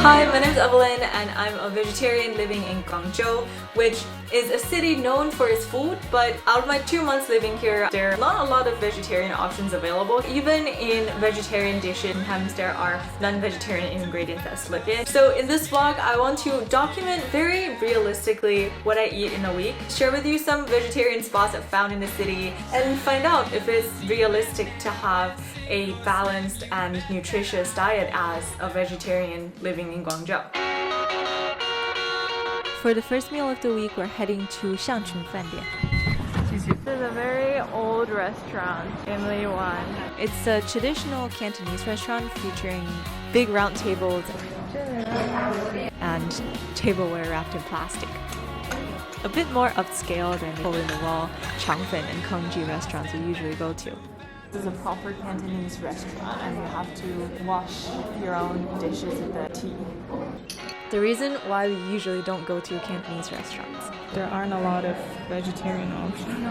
Hi, my name is Evelyn and I'm a vegetarian living in Guangzhou, which is a city known for its food, but out of my 2 months living here, there are not a lot of vegetarian options available. Even in vegetarian dishes, sometimes there are non-vegetarian ingredients that slip in. So in this vlog, I want to document very realistically what I eat in a week, share with you some vegetarian spots I've found in the city, and find out if it's realistic to have a balanced and nutritious diet as a vegetarian living in Guangzhou. For the first meal of the week, we're heading to Xiangchun Fandian. This is a very old restaurant in Liwan. It's a traditional Cantonese restaurant featuring big round tables and tableware wrapped in plastic. A bit more upscale than the hole-in-the-wall Changfen and Kongji restaurants we usually go to. This is a proper Cantonese restaurant and you have to wash your own dishes with the tea. The reason why we usually don't go to Cantonese restaurants. There aren't a lot of vegetarian options.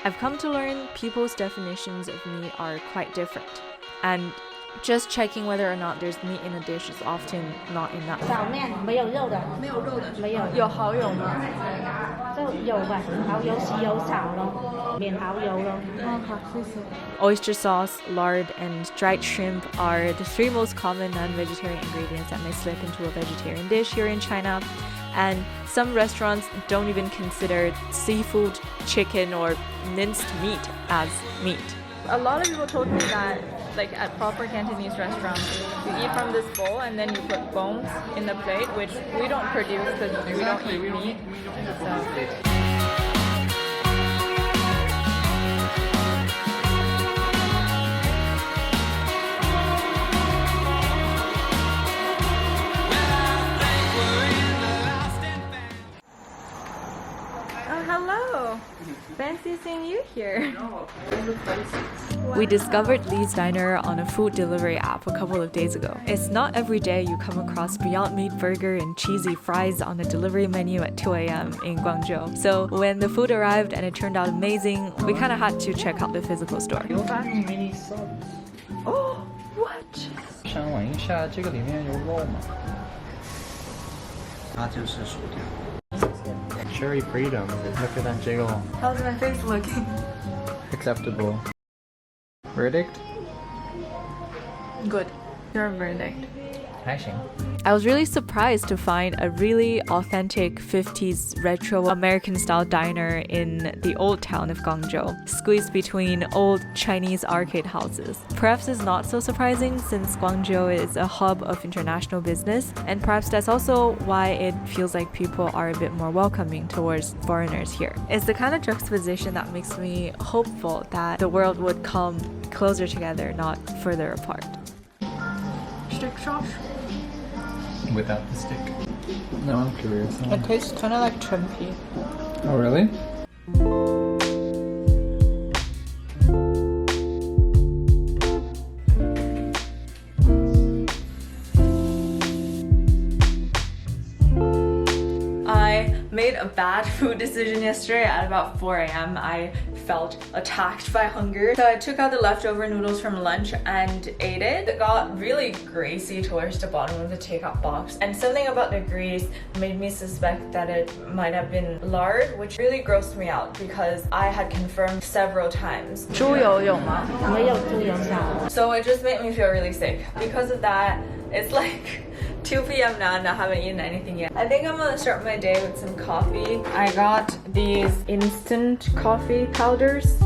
I've come to learn people's definitions of meat are quite different. And just checking whether or not there's meat in a dish is often not enough. 苕面没有肉的，没有肉的，没有。有蚝油吗？就有吧，蚝油豉油炒咯，面蚝油咯。好，谢谢。 Oyster sauce, lard, and dried shrimp are the 3 most common non-vegetarian ingredients that may slip into a vegetarian dish here in China. And some restaurants don't even consider seafood, chicken, or minced meat as meat. A lot of people told me that like at proper Cantonese restaurants, you eat from this bowl and then you put bones in the plate, which we don't produce because we don't eat meat. So. Hello! Fancy seeing you here. We discovered Lee's Diner on a food delivery app a couple of days ago. It's not every day you come across Beyond Meat burger and cheesy fries on a delivery menu at 2 a.m. in Guangzhou. So when the food arrived and it turned out amazing, we kind of had to check out the physical store. Oh, what? 想问一下，这个里面有肉吗？它就是薯条。Cherry freedom. Look at that jiggle. How's my face looking? Acceptable. Verdict? Good. Your verdict. 还行。 I was really surprised to find a really authentic 50s retro American-style diner in the old town of Guangzhou, squeezed between old Chinese arcade houses. Perhaps it's not so surprising since Guangzhou is a hub of international business, and perhaps that's also why it feels like people are a bit more welcoming towards foreigners here. It's the kind of juxtaposition that makes me hopeful that the world would come closer together, not further apart. Stick sauce? Without the stick. No, I'm curious. It tastes kind of like chumpy. Oh, really? I made a bad food decision yesterday at about 4 a.m. I felt attacked by hunger. So I took out the leftover noodles from lunch and ate it. It got really greasy towards the bottom of the takeout box. And something about the grease made me suspect that it might have been lard, which really grossed me out because I had confirmed several times. 猪油有吗？没有猪油炒。 So it just made me feel really sick. Because of that, it's like 2 p.m. now and I haven't eaten anything yet. I think I'm gonna start my day with some coffee. I got these instant coffee powders.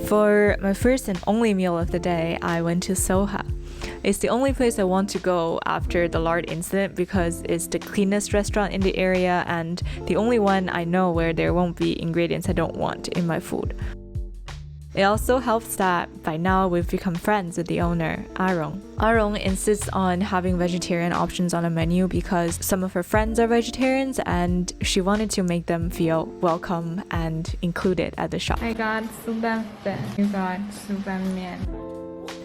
For my first and only meal of the day, I went to Soha. It's the only place I want to go after the lard incident because it's the cleanest restaurant in the area and the only one I know where there won't be ingredients I don't want in my food. It also helps that by now we've become friends with the owner, Arong. Arong insists on having vegetarian options on a menu because some of her friends are vegetarians and she wanted to make them feel welcome and included at the shop. I got soup and you got soup and mian.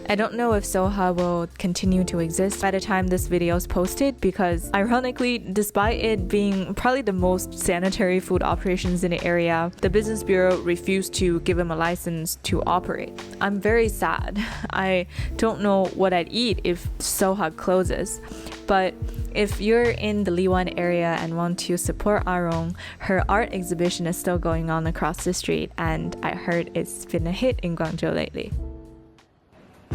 I don't know if Soha will continue to exist by the time this video is posted because, ironically, despite it being probably the most sanitary food operations in the area, the Business Bureau refused to give him a license to operate. I'm very sad. I don't know what I'd eat if Soha closes, but if you're in the Liwan area and want to support Arong, her art exhibition is still going on across the street, and I heard it's been a hit in Guangzhou lately.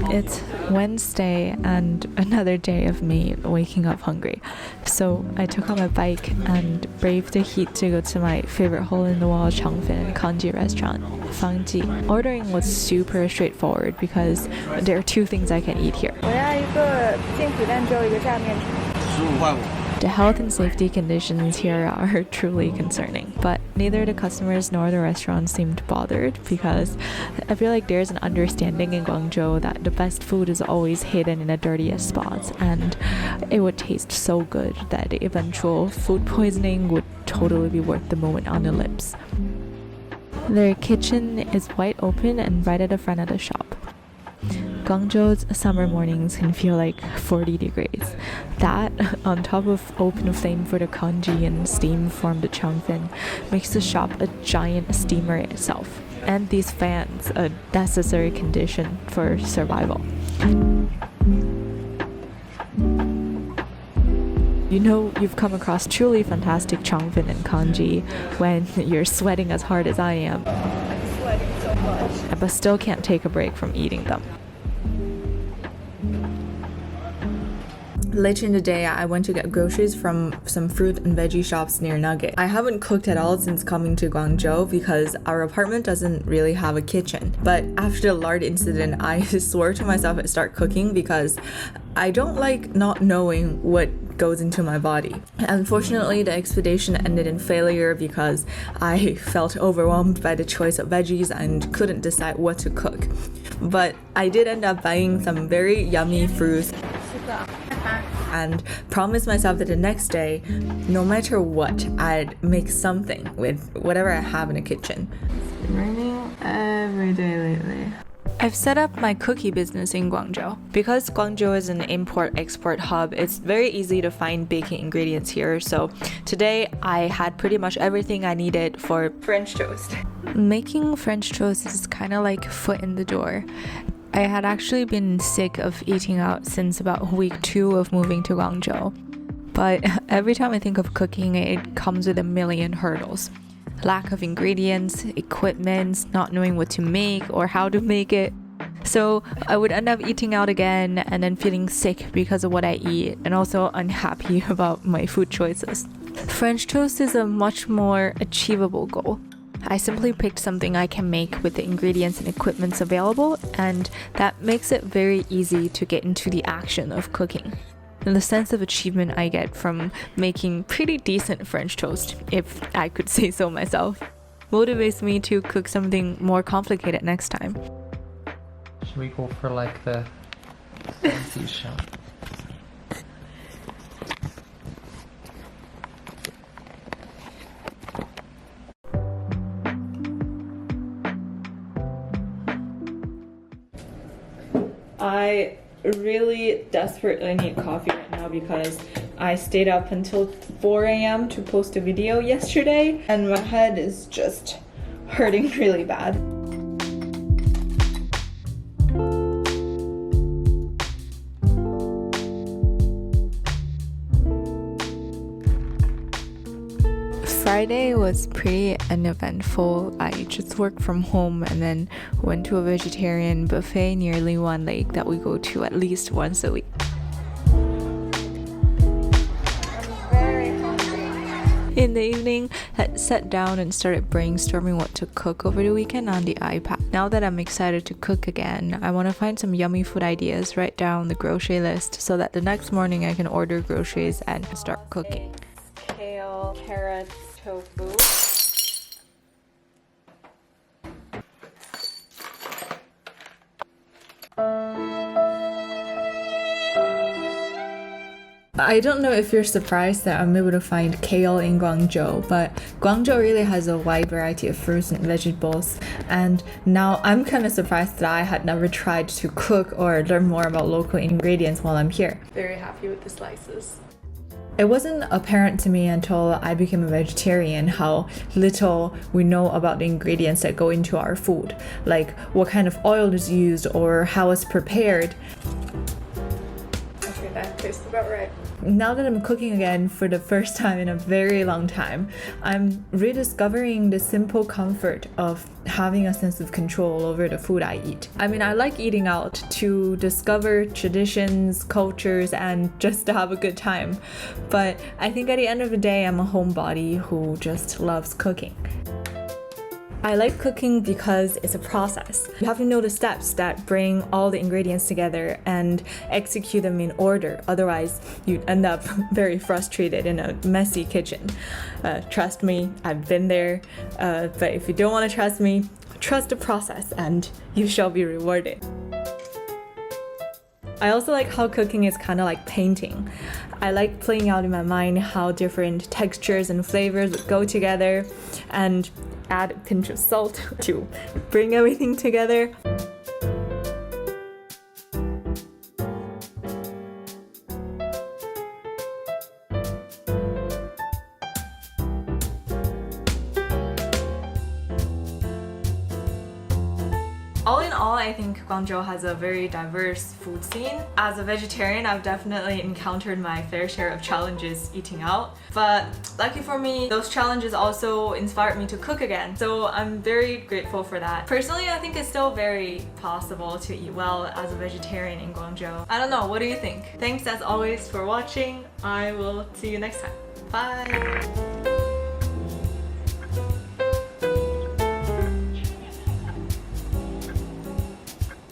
It's Wednesday and another day of me waking up hungry. So I took out my bike and braved the heat to go to my favorite hole-in-the-wall Changfin kanji restaurant, Fangji. Ordering was super straightforward because there are two things I can eat here. The health and safety conditions here are truly concerning, but neither the customers nor the restaurant seemed bothered because I feel like there's an understanding in Guangzhou that the best food is always hidden in the dirtiest spots, and it would taste so good that the eventual food poisoning would totally be worth the moment on the lips. Their kitchen is wide open and right at the front of the shop. Guangzhou's summer mornings can feel like 40 degrees. That, on top of open flame for the kanji and steam from the changfin, makes the shop a giant steamer itself. And these fans, a necessary condition for survival. You know you've come across truly fantastic changfin and kanji when you're sweating as hard as I am. I'm sweating so much. But still can't take a break from eating them. Later in the day, I went to get groceries from some fruit and veggie shops near Nugget. I haven't cooked at all since coming to Guangzhou because our apartment doesn't really have a kitchen. But after the lard incident, I swore to myself I'd start cooking because I don't like not knowing what goes into my body. Unfortunately, the expedition ended in failure because I felt overwhelmed by the choice of veggies and couldn't decide what to cook. But I did end up buying some very yummy fruits and promised myself that the next day, no matter what, I'd make something with whatever I have in the kitchen. It's been raining every day lately. I've set up my cookie business in Guangzhou. Because Guangzhou is an import-export hub, it's very easy to find baking ingredients here. So today I had pretty much everything I needed for French toast. Making French toast is kind of like a foot in the door. I had actually been sick of eating out since about week 2 of moving to Guangzhou. But every time I think of cooking, it comes with a million hurdles. Lack of ingredients, equipment, not knowing what to make or how to make it. So I would end up eating out again and then feeling sick because of what I eat and also unhappy about my food choices. French toast is a much more achievable goal. I simply picked something I can make with the ingredients and equipments available, and that makes it very easy to get into the action of cooking. And the sense of achievement I get from making pretty decent French toast, if I could say so myself, motivates me to cook something more complicated next time. Should we go for like the fancy shop? I really desperately need coffee right now because I stayed up until 4 a.m. to post a video yesterday and my head is just hurting really bad. Friday was pretty uneventful. I just worked from home and then went to a vegetarian buffet near Liwan Lake that we go to at least once a week. In the evening, I sat down and started brainstorming what to cook over the weekend on the iPad. Now that I'm excited to cook again, I want to find some yummy food ideas, write down the grocery list so that the next morning I can order groceries and start cooking. Kale, carrots, tofu. I don't know if you're surprised that I'm able to find kale in Guangzhou, but Guangzhou really has a wide variety of fruits and vegetables. And now I'm kind of surprised that I had never tried to cook or learn more about local ingredients while I'm here. Very happy with the slices. It wasn't apparent to me until I became a vegetarian how little we know about the ingredients that go into our food, like what kind of oil is used or how it's prepared. Okay, that tastes about right. Now that I'm cooking again for the first time in a very long time, I'm rediscovering the simple comfort of having a sense of control over the food I eat. I mean, I like eating out to discover traditions, cultures, and just to have a good time. But I think at the end of the day, I'm a homebody who just loves cooking. I like cooking because it's a process. You have to know the steps that bring all the ingredients together and execute them in order. Otherwise, you'd end up very frustrated in a messy kitchen. Trust me, I've been there. But if you don't want to trust me, trust the process and you shall be rewarded. I also like how cooking is kind of like painting. I like playing out in my mind how different textures and flavors would go together and add a pinch of salt to bring everything together. All in all, I think Guangzhou has a very diverse food scene. As a vegetarian, I've definitely encountered my fair share of challenges eating out. But lucky for me, those challenges also inspired me to cook again. So I'm very grateful for that. Personally, I think it's still very possible to eat well as a vegetarian in Guangzhou. I don't know, what do you think? Thanks as always for watching. I will see you next time. Bye!